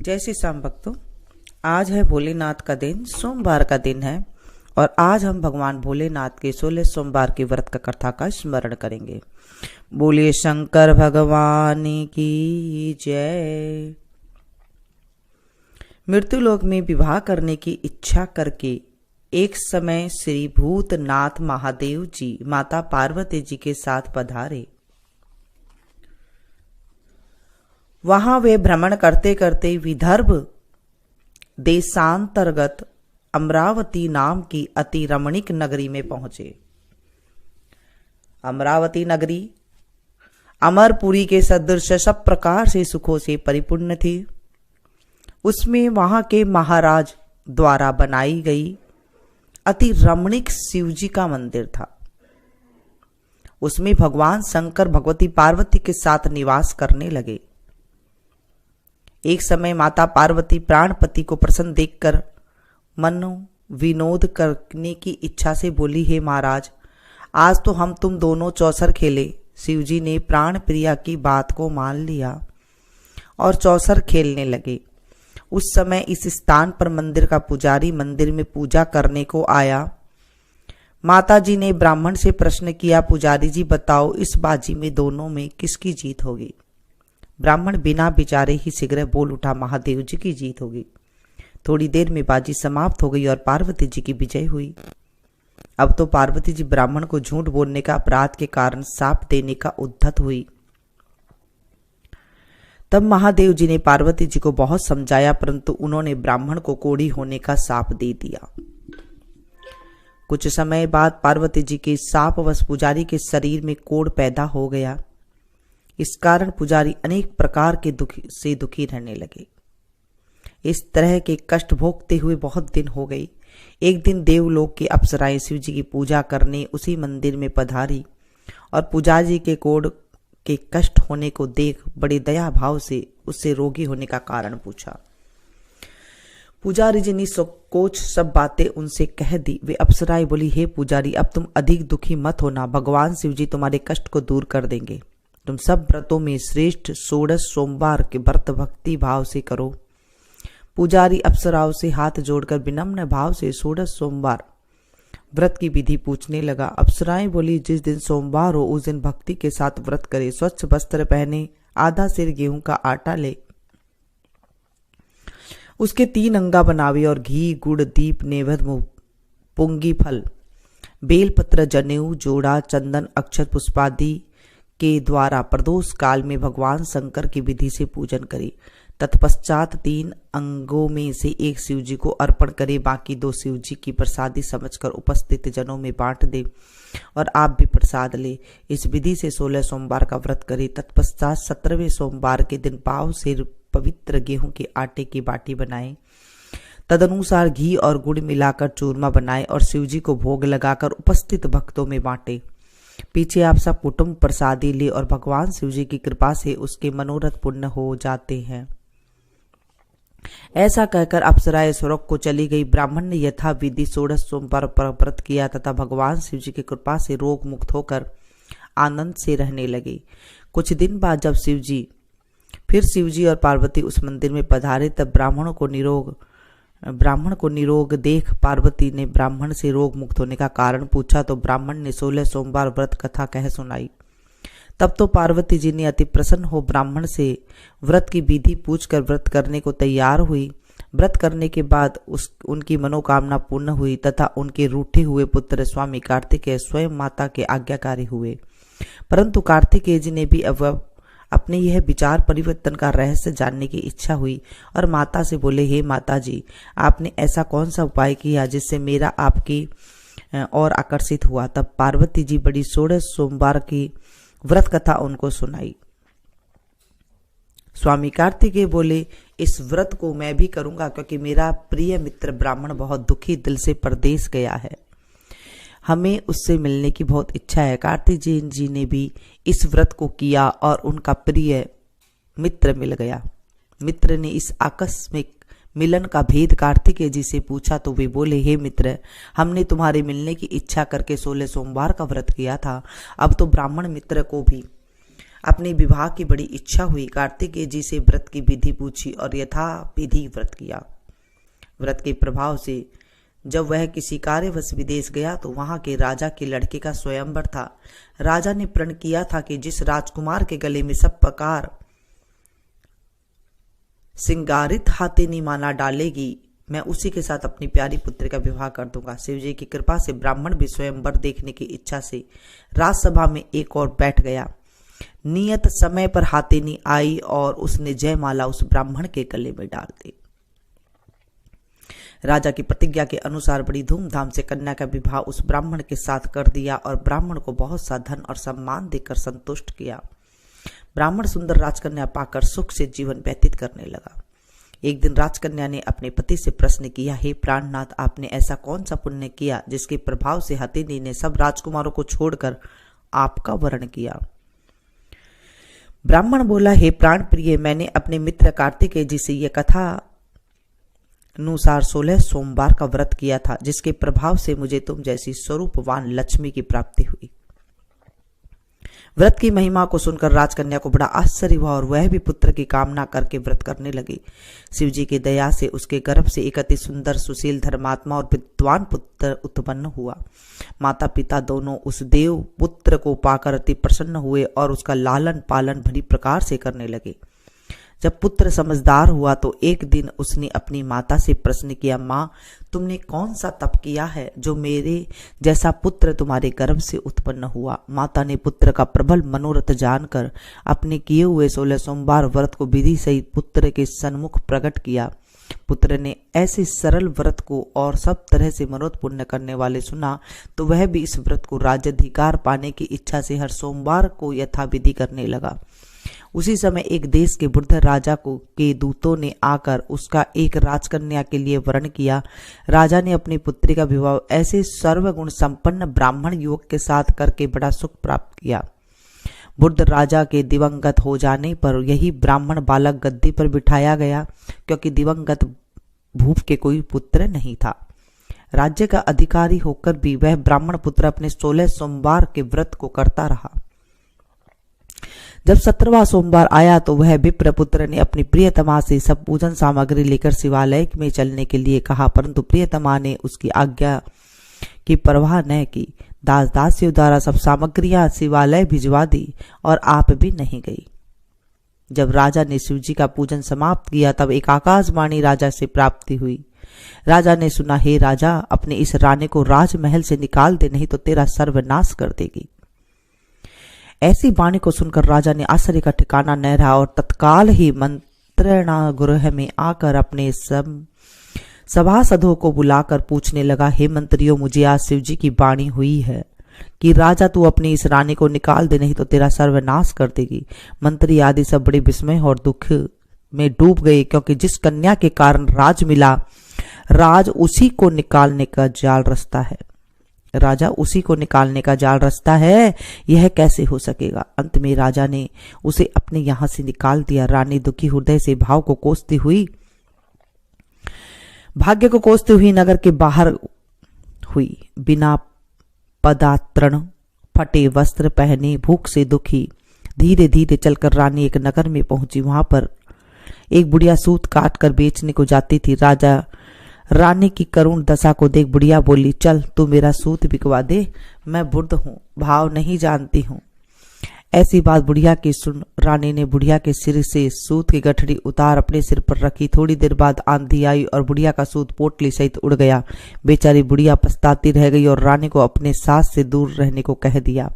जय श्री श्याम भक्तों, आज है भोलेनाथ का दिन, सोमवार का दिन है और आज हम भगवान भोलेनाथ के 16 सोमवार के व्रत का कथा का स्मरण करेंगे। बोलिए शंकर भगवान की जय। मृत्युलोक में विवाह करने की इच्छा करके एक समय श्री भूतनाथ महादेव जी माता पार्वती जी के साथ पधारे। वहां वे भ्रमण करते करते विदर्भ देशांतर्गत अमरावती नाम की अति रमणीक नगरी में पहुंचे। अमरावती नगरी अमरपुरी के सदृश सब प्रकार से सुखों से परिपूर्ण थी। उसमें वहां के महाराज द्वारा बनाई गई अति रमणीक शिवजी का मंदिर था। उसमें भगवान शंकर भगवती पार्वती के साथ निवास करने लगे। एक समय माता पार्वती प्राणपति को प्रसन्न देखकर मनो विनोद करने की इच्छा से बोली, हे महाराज, आज तो हम तुम दोनों चौसर खेले। शिवजी ने प्राण प्रिया की बात को मान लिया और चौसर खेलने लगे। उस समय इस स्थान पर मंदिर का पुजारी मंदिर में पूजा करने को आया। माता जी ने ब्राह्मण से प्रश्न किया, पुजारी जी बताओ, इस बाजी में दोनों में किसकी जीत होगी? ब्राह्मण बिना विचारे ही शीघ्र बोल उठा, महादेव जी की जीत होगी। थोड़ी देर में बाजी समाप्त हो गई और पार्वती जी की विजय हुई। अब तो पार्वती जी ब्राह्मण को झूठ बोलने का अपराध के कारण शाप देने का उद्यत हुई। तब महादेव जी ने पार्वती जी को बहुत समझाया, परंतु उन्होंने ब्राह्मण को कोढ़ी होने का शाप दे दिया। कुछ समय बाद पार्वती जी के शापवश पुजारी के शरीर में कोढ़ पैदा हो गया। इस कारण पुजारी अनेक प्रकार के दुखी रहने लगे। इस तरह के कष्ट भोगते हुए बहुत दिन हो गई। एक दिन देवलोक की अप्सराएं शिव जी की पूजा करने उसी मंदिर में पधारी और पुजारी के कोढ़ के कष्ट होने को देख बड़े दया भाव से उससे रोगी होने का कारण पूछा। पुजारी जी ने संकोच सब बातें उनसे कह दी। वे अप्सराएं बोली, हे पुजारी, अब तुम अधिक दुखी मत होना, भगवान शिव जी तुम्हारे कष्ट को दूर कर देंगे। तुम सब व्रतों में श्रेष्ठ 16 सोमवार के व्रत भक्ति भाव से करो। पुजारी अप्सराओं से हाथ जोड़कर विनम्र भाव से 16 सोमवार व्रत की विधि पूछने लगा। अप्सराएं बोली, जिस दिन सोमवार हो उस दिन भक्ति के साथ व्रत करे, स्वच्छ वस्त्र पहने, आधा सिर गेहूं का आटा ले, उसके 3 अंगा बनावे और घी गुड़ दीप नैवेद्य पुंगी फल बेलपत्र जनेऊ जोड़ा चंदन अक्षत पुष्पादि के द्वारा प्रदोष काल में भगवान शंकर की विधि से पूजन करे। तत्पश्चात 3 अंगों में से एक शिवजी को अर्पण करे, बाकी 2 शिवजी की प्रसादी समझकर उपस्थित जनों में बांट दे और आप भी प्रसाद ले। इस विधि से 16 सोमवार का व्रत करे। तत्पश्चात 17वें सोमवार के दिन पाव से पवित्र गेहूं के आटे की बाटी बनाए, तदनुसार घी और गुड़ मिलाकर चूरमा बनाए और शिवजी को भोग लगाकर उपस्थित भक्तों में बांटे। पीछे आप सब कुटुंब प्रसादी ले और भगवान शिवजी की कृपा से उसके मनोरथ पूर्ण हो जाते हैं। ऐसा कहकर अप्सराएं स्वर्ग को चली गई। ब्राह्मण ने यथा विधि 16 सोमवार पर व्रत किया तथा भगवान शिवजी की कृपा से रोग मुक्त होकर आनंद से रहने लगे। कुछ दिन बाद जब शिवजी और पार्वती उस मंदिर में पधारे, तब ब्राह्मण को निरोग देख पार्वती ने ब्राह्मण से रोग मुक्त होने का कारण पूछा तो ब्राह्मण ने 16 सोमवार व्रत कथा कह सुनाई। तब तो पार्वती जी ने अति प्रसन्न हो ब्राह्मण से व्रत की विधि पूछकर व्रत करने को तैयार हुई। व्रत करने के बाद उनकी मनोकामना पूर्ण हुई तथा उनके रूठे हुए पुत्र स्वामी कार्तिकेय स्वयं माता के आज्ञाकारी हुए। परंतु कार्तिकेय जी ने भी अपने यह विचार परिवर्तन का रहस्य जानने की इच्छा हुई और माता से बोले, हे माता जी, आपने ऐसा कौन सा उपाय किया जिससे मेरा आपकी और आकर्षित हुआ? तब पार्वती जी बड़ी 16 सोमवार की व्रत कथा उनको सुनाई। स्वामी कार्तिकेय बोले, इस व्रत को मैं भी करूंगा क्योंकि मेरा प्रिय मित्र ब्राह्मण बहुत दुखी दिल से परदेश गया है, हमें उससे मिलने की बहुत इच्छा है। कार्तिकेय जी ने भी इस व्रत को किया और उनका प्रिय मित्र मिल गया। मित्र ने इस आकस्मिक मिलन का भेद कार्तिकेय जी से पूछा तो वे बोले, हे मित्र, हमने तुम्हारे मिलने की इच्छा करके 16 सोमवार का व्रत किया था। अब तो ब्राह्मण मित्र को भी अपने विवाह की बड़ी इच्छा हुई। कार्तिकेय जी से व्रत की विधि पूछी और यथा विधि व्रत किया। व्रत के प्रभाव से जब वह किसी कार्यवश विदेश गया तो वहां के राजा के लड़के का स्वयंवर था। राजा ने प्रण किया था कि जिस राजकुमार के गले में सब प्रकार सिंगारित हाथेनी माला डालेगी, मैं उसी के साथ अपनी प्यारी पुत्री का विवाह कर दूंगा। शिवजी की कृपा से ब्राह्मण भी स्वयंवर देखने की इच्छा से राजसभा में एक और बैठ गया। नियत समय पर हाथेनी आई और उसने जयमाला उस ब्राह्मण के गले में डाल दी। राजा की प्रतिज्ञा के अनुसार बड़ी धूमधाम से कन्या का विवाह उस ब्राह्मण के साथ कर दिया और ब्राह्मण को बहुत सा धन और सम्मान देकर संतुष्ट किया। ब्राह्मण सुंदर राजकन्या पाकर सुख से जीवन व्यतीत करने लगा। एक दिन राजकन्या ने अपने पति से प्रश्न किया, हे प्राणनाथ, आपने ऐसा कौन सा पुण्य किया जिसके प्रभाव से हथिनी ने सब राजकुमारों को छोड़कर आपका वरण किया? ब्राह्मण बोला, हे प्राण प्रिय, मैंने अपने मित्र कार्तिकेय जी से यह कथा अनुसार 16 सोमवार का व्रत किया था, जिसके प्रभाव से मुझे तुम जैसी स्वरूपवान लक्ष्मी की प्राप्ति हुई। व्रत की महिमा को सुनकर राजकन्या को बड़ा आश्चर्य हुआ और वह भी पुत्र की कामना करके व्रत करने लगी। शिवजी की दया से उसके गर्भ से एक अति सुंदर, सुशील, धर्मात्मा और विद्वान पुत्र उत्पन्न हुआ। माता पिता दोनों उस देव पुत्र को पाकर अति प्रसन्न हुए और उसका लालन पालन भली प्रकार से करने लगे। जब पुत्र समझदार हुआ तो एक दिन उसने अपनी माता से प्रश्न किया, माँ, तुमने कौन सा तप किया है जो मेरे जैसा पुत्र तुम्हारे गर्भ से उत्पन्न हुआ? माता ने पुत्र का प्रबल मनोरथ जानकर अपने किए हुए 16 सोमवार व्रत को विधि सहित पुत्र के सन्मुख प्रकट किया। पुत्र ने ऐसे सरल व्रत को और सब तरह से मनोरथ पूर्ण करने वाले सुना तो वह भी इस व्रत को राज्याधिकार पाने की इच्छा से हर सोमवार को यथाविधि करने लगा। उसी समय एक देश के वृद्ध राजा के दूतों ने आकर उसका एक राजकन्या के लिए वरण किया। राजा ने अपनी पुत्री का विवाह ऐसे सर्वगुण संपन्न ब्राह्मण युवक के साथ करके बड़ा सुख प्राप्त किया। वृद्ध राजा के दिवंगत हो जाने पर यही ब्राह्मण बालक गद्दी पर बिठाया गया, क्योंकि दिवंगत भूप के कोई पुत्र नहीं था। राज्य का अधिकारी होकर भी वह ब्राह्मण पुत्र अपने 16 सोमवार के व्रत को करता रहा। जब 17वां सोमवार आया तो वह विप्र पुत्र ने अपनी प्रियतमा से सब पूजन सामग्री लेकर शिवालय में चलने के लिए कहा, परंतु प्रियतमा ने उसकी आज्ञा की परवाह न की। दास दासियों द्वारा सब सामग्रियां शिवालय भिजवा दी और आप भी नहीं गई। जब राजा ने शिवजी का पूजन समाप्त किया तब एक आकाशवाणी राजा से प्राप्ति हुई। राजा ने सुना, हे राजा, अपने इस रानी को राजमहल से निकाल दे, नहीं तो तेरा सर्वनाश कर देगी। ऐसी वाणी को सुनकर राजा ने आश्चर्य का ठिकाना न रहा और तत्काल ही मंत्रणा गृह में आकर अपने सभासदों को बुलाकर पूछने लगा, हे मंत्रियों, मुझे आज शिवजी की वाणी हुई है कि राजा तू अपनी इस रानी को निकाल दे, नहीं तो तेरा सर्वनाश कर देगी। मंत्री आदि सब बड़े विस्मय और दुख में डूब गए, क्योंकि जिस कन्या के कारण राज मिला, राज उसी को निकालने का जाल रचता है। राजा उसी को निकालने का जाल रचता है, यह कैसे हो सकेगा? अंत में राजा ने उसे अपने यहां से निकाल दिया। रानी दुखी हृदय से भाग्य को कोसती हुई नगर के बाहर हुई। बिना पदात्रण, फटे वस्त्र पहने, भूख से दुखी धीरे धीरे चलकर रानी एक नगर में पहुंची। वहां पर एक बुढ़िया सूत काट कर बेचने को जाती थी। राजा रानी की करुण दशा को देख बुढ़िया बोली, चल तू मेरा सूत बिकवा दे, मैं बुढ़ हूं, भाव नहीं जानती हूं। ऐसी बात बुढ़िया की सुन रानी ने बुढ़िया के सिर से सूत की गठड़ी उतार अपने सिर पर रखी। थोड़ी देर बाद आंधी आई और बुढ़िया का सूत पोटली सहित उड़ गया। बेचारी बुढ़िया पछताती रह गई और रानी को अपने सास से दूर रहने को कह दिया।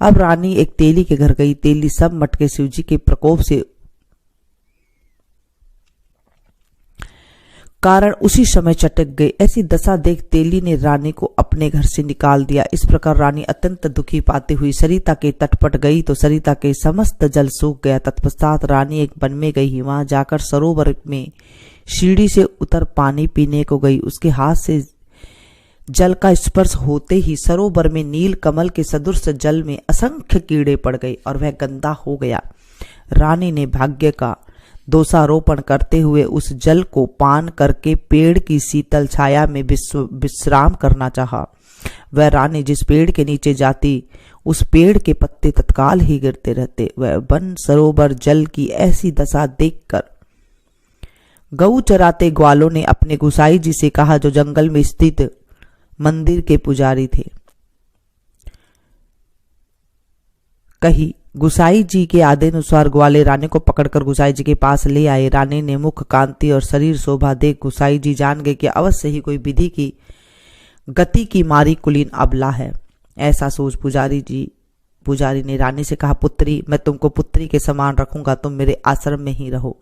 अब रानी एक तेली के घर गई। तेली सब मटके शिवजी के प्रकोप से कारण उसी समय चटक गई। ऐसी दशा देख तेली ने रानी को अपने घर से निकाल दिया। इस प्रकार रानी अत्यंत दुखी पाती हुई सरिता के तट पर गई तो सरिता के समस्त जल सूख गया। तत्पश्चात रानी एक वन में गई। वहां जाकर सरोवर में सीढ़ी से उतर पानी पीने को गई। उसके हाथ से जल का स्पर्श होते ही सरोवर में नील कमल के सदृश जल में असंख्य कीड़े पड़ गए और वह गंदा हो गया। रानी ने भाग्य का दोषारोपण करते हुए उस जल को पान करके पेड़ की शीतल छाया में विश्राम करना चाहा। वह रानी जिस पेड़ के नीचे जाती उस पेड़ के पत्ते तत्काल ही गिरते रहते। वह वन सरोवर जल की ऐसी दशा देखकर गऊ चराते ग्वालों ने अपने गुसाई जी से कहा, जो जंगल में स्थित मंदिर के पुजारी थे। कही गुसाई जी के आदेशानुसार ग्वाले रानी को पकड़कर गुसाई जी के पास ले आए। रानी ने मुख कांति और शरीर शोभा देख गुसाई जी जान गए कि अवश्य ही कोई विधि की गति की मारी कुलीन अबला है। ऐसा सोच पुजारी ने रानी से कहा, पुत्री, मैं तुमको पुत्री के समान रखूंगा, तुम मेरे आश्रम में ही रहो,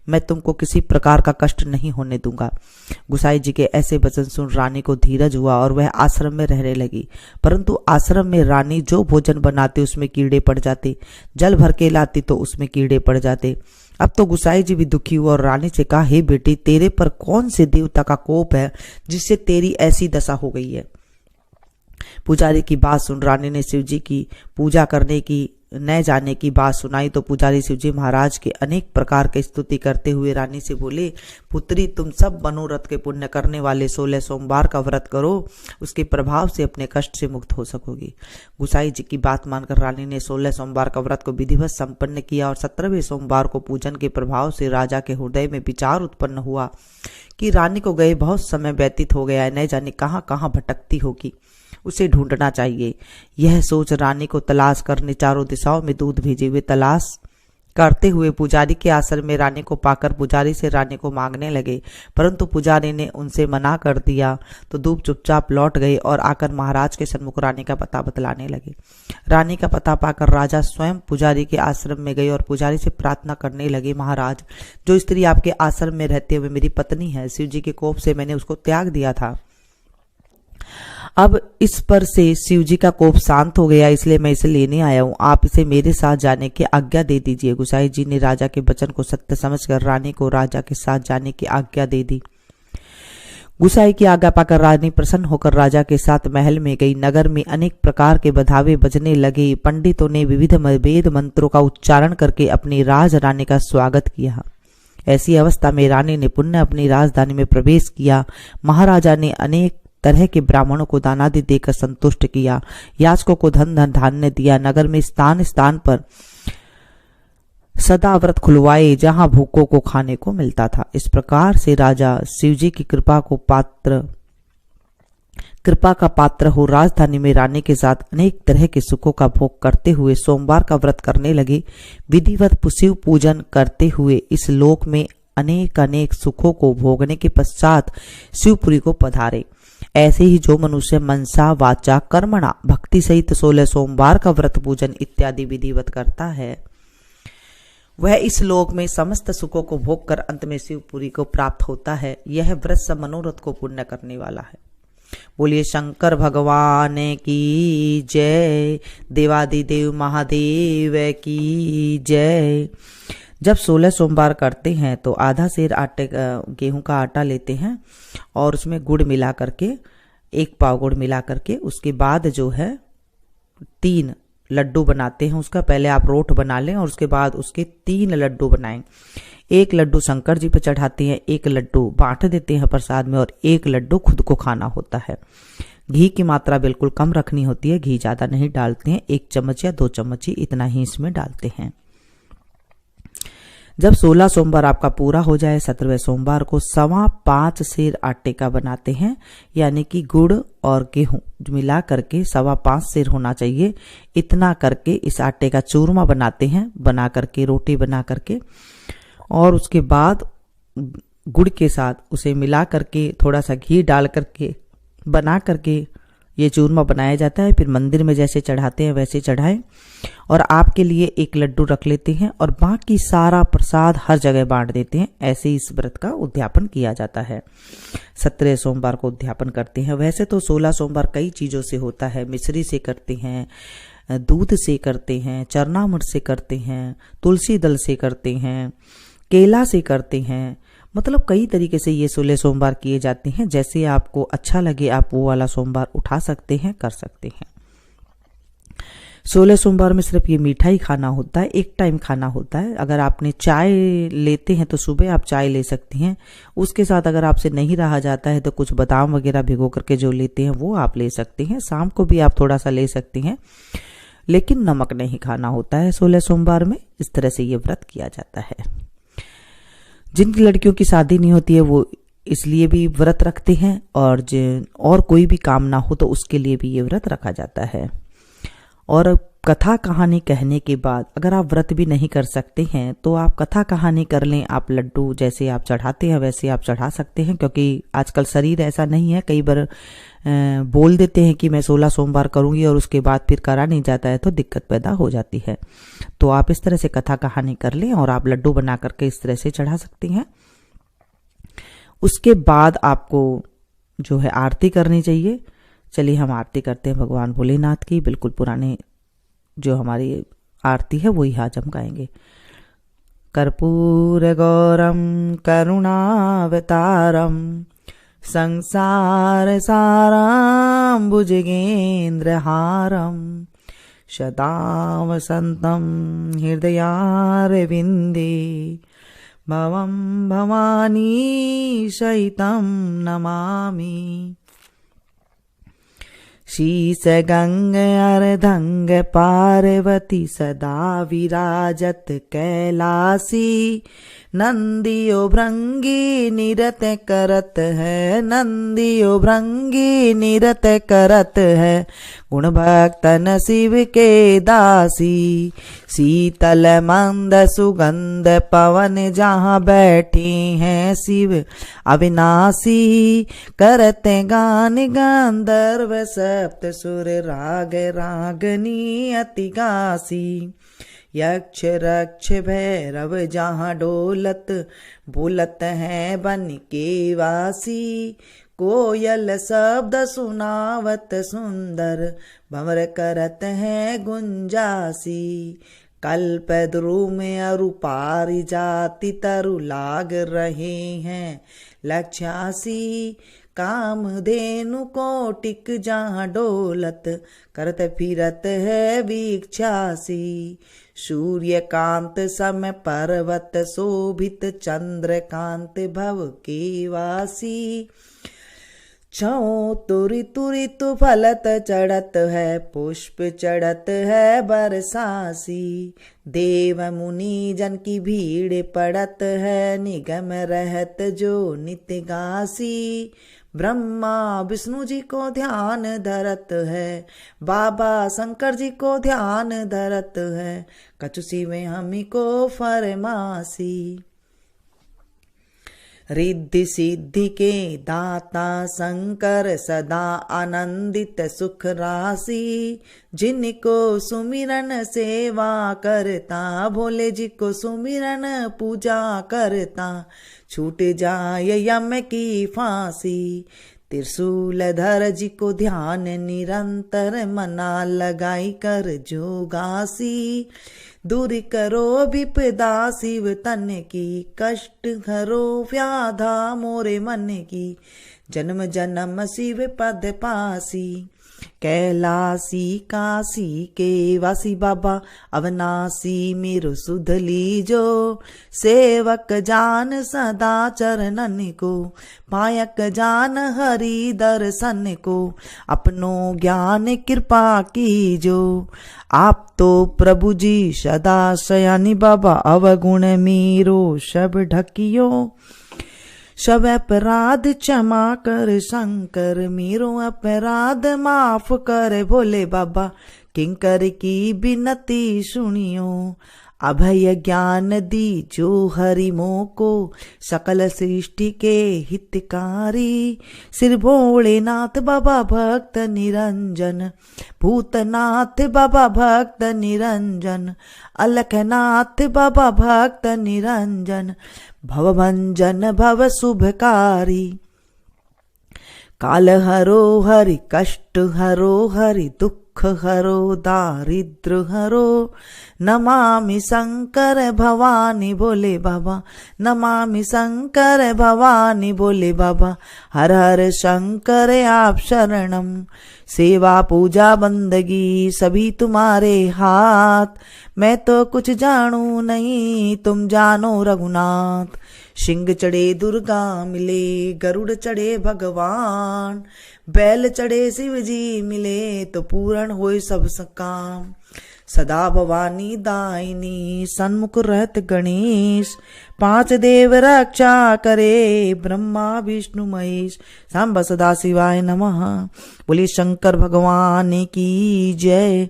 मैं तुमको किसी प्रकार का कष्ट नहीं होने दूंगा। गुसाई जी के ऐसे वचन सुन रानी को धीरज हुआ और वह आश्रम में रहने लगी। परंतु आश्रम में रानी जो भोजन बनाती उसमें कीड़े पड़ जाते, जल भर के लाती तो उसमें कीड़े पड़ जाते। अब तो गुसाई जी भी दुखी हुआ और रानी से कहा, हे बेटी, तेरे पर कौन से देवता का कोप है जिससे तेरी ऐसी दशा हो गई है। पुजारी की बात सुन रानी ने शिव जी की पूजा करने की न जाने की बात सुनाई तो पुजारी शिव जी महाराज के अनेक प्रकार की स्तुति करते हुए रानी से बोले, पुत्री, तुम सब मनोरथ के पुण्य करने वाले 16 सोमवार का व्रत करो, उसके प्रभाव से अपने कष्ट से मुक्त हो सकोगी। गुसाई जी की बात मानकर रानी ने 16 सोमवार का व्रत को विधिवत संपन्न किया और 17वें सोमवार को पूजन के प्रभाव से राजा के हृदय में विचार उत्पन्न हुआ कि रानी को गए बहुत समय व्यतीत हो गया है, न जाने कहाँ कहाँ भटकती होगी, उसे ढूंढना चाहिए। यह सोच रानी को तलाश करने चारों दिशाओं में दूत भेजे। वे तलाश करते हुए पुजारी के आश्रम में रानी को पाकर पुजारी से रानी को मांगने लगे, परंतु पुजारी ने उनसे मना कर दिया तो दूत चुपचाप लौट गए और आकर महाराज के सन्मुख रानी का पता बतलाने लगे। रानी का पता पाकर राजा स्वयं पुजारी के आश्रम में गए और पुजारी से प्रार्थना करने लगे, महाराज, जो स्त्री आपके आश्रम में रहती है वे मेरी पत्नी है। शिव जी के कोप से मैंने उसको त्याग दिया था, अब इस पर से शिव जी का कोप शांत हो गया, इसलिए मैं इसे लेने आया हूँ। आप इसे मेरे साथ जाने की आज्ञा दे दीजिए। गुसाई जी ने राजा के वचन को सत्य समझकर रानी को राजा के साथ जाने की आज्ञा दे दी। गुसाई की आज्ञा पाकर रानी प्रसन्न होकर राजा के साथ महल में गई। नगर में अनेक प्रकार के बधावे बजने लगे। पंडितों ने विविध वेद मंत्रों का उच्चारण करके अपनी राज रानी का स्वागत किया। ऐसी अवस्था में रानी ने पुनः अपनी राजधानी में प्रवेश किया। महाराजा ने अनेक तरह के ब्राह्मणों को दानादि देकर संतुष्ट किया, याचकों को धन धान्य दिया। नगर में स्थान स्थान पर सदा व्रत खुलवाए जहां भूखों को खाने को मिलता था। इस प्रकार से राजा शिवजी की कृपा का पात्र हो राजधानी में रानी के साथ अनेक तरह के सुखों का भोग करते हुए सोमवार का व्रत करने लगे। विधिवत शिव पूजन करते हुए इस लोक में अनेक अनेक सुखों को भोगने के पश्चात शिवपुरी को पधारे। ऐसे ही जो मनुष्य मनसा वाचा कर्मणा भक्ति सहित 16 सोमवार का व्रत पूजन इत्यादि विधिवत करता है, वह इस लोक में समस्त सुखों को भोग कर अंत में शिवपुरी को प्राप्त होता है। यह व्रत सब मनोरथ को पूर्ण करने वाला है। बोलिए शंकर भगवान की जय, देवादिदेव महादेव की जय। जब 16 सोमवार करते हैं तो आधा सेर गेहूं का आटा लेते हैं और उसमें गुड़ मिला करके 1 पाव गुड़ मिला करके उसके बाद जो है 3 लड्डू बनाते हैं। उसका पहले आप रोट बना लें और उसके बाद उसके 3 लड्डू बनाएं। 1 लड्डू शंकर जी पे चढ़ाते हैं, 1 लड्डू बांट देते हैं प्रसाद में और 1 लड्डू खुद को खाना होता है। घी की मात्रा बिल्कुल कम रखनी होती है, घी ज्यादा नहीं डालते हैं, 1 चम्मच या 2 चम्मच ही इतना ही इसमें डालते हैं। जब 16 सोमवार आपका पूरा हो जाए 17वें सोमवार को 5.25 सेर आटे का बनाते हैं, यानी कि गुड़ और गेहूं मिला करके 5.25 सेर होना चाहिए। इतना करके इस आटे का चूरमा बनाते हैं, बना करके रोटी बना करके और उसके बाद गुड़ के साथ उसे मिला करके थोड़ा सा घी डाल करके बना करके ये चूरमा बनाया जाता है। फिर मंदिर में जैसे चढ़ाते हैं वैसे चढ़ाएं और आपके लिए 1 लड्डू रख लेते हैं और बाकी सारा प्रसाद हर जगह बांट देते हैं। ऐसे इस व्रत का उद्यापन किया जाता है। 17 सोमवार को उद्यापन करते हैं। वैसे तो 16 सोमवार कई चीजों से होता है। मिश्री से करते हैं, दूध से करते हैं, चरनामृत से करते हैं, तुलसी दल से करते हैं, केला से करते हैं, मतलब कई तरीके से ये 16 सोमवार किए जाते हैं। जैसे आपको अच्छा लगे आप वो वाला सोमवार उठा सकते हैं, कर सकते हैं। 16 सोमवार में सिर्फ ये मीठा ही खाना होता है, 1 टाइम खाना होता है। अगर आपने चाय लेते हैं तो सुबह आप चाय ले सकती हैं, उसके साथ अगर आपसे नहीं रहा जाता है तो कुछ बादाम वगैरह भिगो करके जो लेते हैं वो आप ले सकते हैं। शाम को भी आप थोड़ा सा ले सकते हैं, लेकिन नमक नहीं खाना होता है 16 सोमवार में। इस तरह से ये व्रत किया जाता है। जिन लड़कियों की शादी नहीं होती है वो इसलिए भी व्रत रखते हैं, और कोई भी काम ना हो तो उसके लिए भी ये व्रत रखा जाता है। और कथा कहानी कहने के बाद अगर आप व्रत भी नहीं कर सकते हैं तो आप कथा कहानी कर लें। आप लड्डू जैसे आप चढ़ाते हैं वैसे आप चढ़ा सकते हैं, क्योंकि आजकल शरीर ऐसा नहीं है। कई बार बोल देते हैं कि मैं 16 सोमवार करूंगी और उसके बाद फिर करा नहीं जाता है तो दिक्कत पैदा हो जाती है। तो आप इस तरह से कथा कहानी कर लें और आप लड्डू बना करके इस तरह से चढ़ा सकते हैं। उसके बाद आपको जो है आरती करनी चाहिए। चलिए हम आरती करते हैं भगवान भोलेनाथ की। बिल्कुल पुराने जो हमारी आरती है वही आज हम गाएंगे। कर्पूर गौरम करुणावतारम संसार साराम भुजगेन्द्रहारम सदा वसंतम हृदयारविंदे भवं भवानी सहितं नमामि। शीस गंग अर्धंग पार्वती सदा विराजत कैलासी नंदियो भृंगी निरत करत है, नंदियो भृंगी निरत करत है गुण भक्तन शिव के दासी। शीतल मंद सुगंध पवन जहाँ बैठे हैं शिव अविनाशी करते गान गंधर्व सप्त सुर राग रागनी अति गासी। यक्ष रक्ष भैरव जहाँ डोलत बोलत है बन के वासी। कोयल शब्द सुनावत सुंदर भंवर करत है गुंजासी। कल्प ध्रुव में अरु पारिजाति तरु लाग रहे हैं लक्ष्यासी। कामधेनु कोटिक जहाँ डोलत करत फिरत है वीक्षासी। सूर्यकांत सम पर्वत शोभित चंद्रकांत भव के वासी। छौ तुरी तुरी तु फलत चढ़त है पुष्प चढ़त है बरसासी। देव मुनि जन की भीड़ पड़त है निगम रहत जो नित्य गासी। ब्रह्मा विष्णु जी को ध्यान धरत है बाबा शंकर जी को ध्यान धरत है कचुसी में हमी को फरमासी। रिद्धि सिद्धि के दाता शंकर सदा आनंदित सुख राशि। जिनको सुमिरन सेवा करता भोले जी को सुमिरन पूजा करता छूट जाए यम की फांसी। त्रिशूलधर जी को ध्यान निरंतर मना लगाई कर जोगासी। दूर करो विपदा शिव तन की कष्ट हरो व्याधा मोरे मन की। जन्म जन्म शिव पद पासी। कैलासी काशी के वासी बाबा अविनाशी मेरो सुध लीजो। सेवक जान सदा चरणन को पायक जान हरि दर्शन को अपनो ज्ञान कृपा कीजो। आप तो प्रभु जी सदा शयानी बाबा अवगुण मीरो सब ढकियो। सब अपराध क्षमा कर शंकर मेरो अपराध माफ कर भोले बाबा। किंकर की विनती सुनियो अभय ज्ञान दी जो हरि मोह को सकल सृष्टि के हितकारी। सिर भोलेनाथ बाबा भक्त निरंजन भूतनाथ बाबा भक्त निरंजन अलखनाथ बाबा भक्त निरंजन भवभंजन भव शुभकारी। काल हरो हरि कष्ट हरो हरि दुख हरो दारिद्र हरो। नमामि शंकर भवानी भोले बाबा नमामि शंकर भवानी भोले बाबा। हर हर शंकर आप शरणम। सेवा पूजा बंदगी सभी तुम्हारे हाथ। मैं तो कुछ जानू नहीं तुम जानो रघुनाथ। सिंह चढ़े दुर्गा मिले गरुड़ चढ़े भगवान। बैल चढ़े शिव जी मिले तो पूर्ण होए सब काम। सदा भवानी दायिनी सन्मुख रहत गणेश, पांच देव रक्षा करे ब्रह्मा विष्णु महेश। सांब सदा शिवाय नमः। बोलिए शंकर भगवान की जय।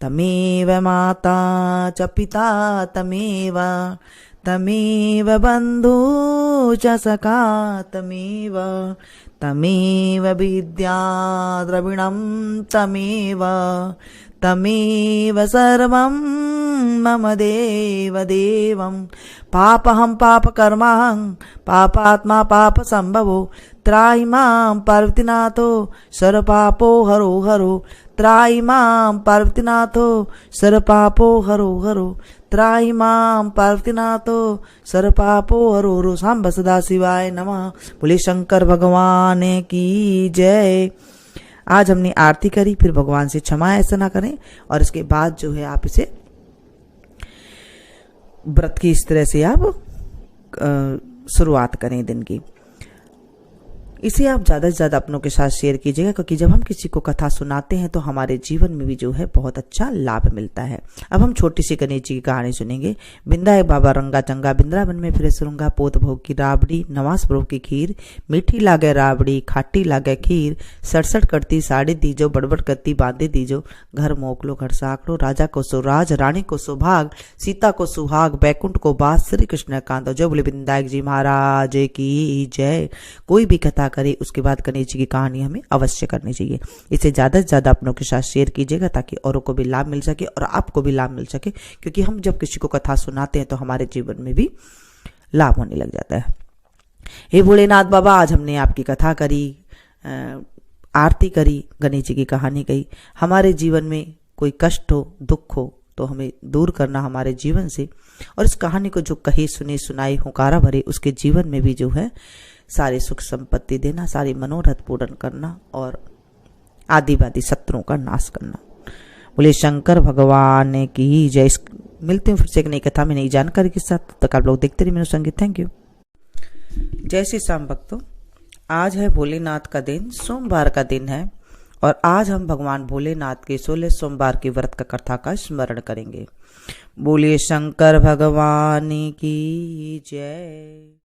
तमेव माता च पिता तमेव, तमेव बंधु च सखा तमेव, तमेव विद्या द्रविणं तमेव, तमेव सर्वं मम देव देवं। पापहं पापकर्माहं पापात्मा पाप संभवो, त्राहि मां पार्वतीनाथो सर्वपापो हरो हरो, त्राहि मां पार्वतीनाथो सर्वपापो हरो हरो, त्राहि मां पार्वतीनाथो सर्वपापो हरो हरो। सांब सदा शिवाय नमः। बोले शंकर भगवान की जय। आज हमने आरती करी, फिर भगवान से क्षमा ऐसा ना करें, और इसके बाद जो है आप इसे व्रत की इस तरह से आप शुरुआत करें दिन की। इसे आप ज़्यादा से ज़्यादा अपनों के साथ शेयर कीजिएगा, क्योंकि जब हम किसी को कथा सुनाते हैं तो हमारे जीवन में भी जो है बहुत अच्छा लाभ मिलता है। अब हम छोटी सी गणेश जी की कहानी सुनेंगे। बिंदा है बाबा रंगा चंगा, बिंद्रावन में फिरे सुरूंगा, पोत भोग की राबड़ी, नवास भोग की खीर, मीठी लागे राबड़ी खाटी लागे खीर, सड़सठ करती साड़ी दीजो, बड़बड़ करती बांधे दीजो, घर मोकलो घर साकड़ो, राजा को सुराज रानी को सुभाग, सीता को सुहाग बैकुंठ को बास, श्री कृष्ण कांतो। जय बोले बिंदायक जी महाराज की जय। कोई भी कथा करे उसके बाद गणेश जी की कहानी हमें अवश्य करनी चाहिए। इसे ज़्यादा से ज़्यादा अपनों के साथ शेयर कीजिएगा, ताकि औरों को भी लाभ मिल सके और आपको भी लाभ मिल सके, क्योंकि हम जब किसी को कथा सुनाते हैं तो हमारे जीवन में भी लाभ होने लग जाता है। हे भोलेनाथ बाबा, आज हमने आपकी कथा करी, आरती करी, गणेश जी की कहानी कही। हमारे जीवन में कोई कष्ट हो, दुख हो तो हमें दूर करना हमारे जीवन से, और इस कहानी को जो कही सुनी सुनाई हुंकारा भरे उसके जीवन में भी जो है सारे सुख संपत्ति देना, सारी मनोरथ पूर्ण करना और आदिवादी शत्रुओं का नाश करना। बोले शंकर भगवान की जय। मिलते हैं फिर से एक नई कथा में नई जानकारी के साथ। तब तक आप लोग देखते रहिए मेरे संगीत। Thank you. जय श्री श्याम भक्तों, आज है भोलेनाथ का दिन, सोमवार का दिन है, और आज हम भगवान भोलेनाथ के 16 सोमवार के व्रत का कथा का स्मरण करेंगे। बोलिए शंकर भगवान की जय।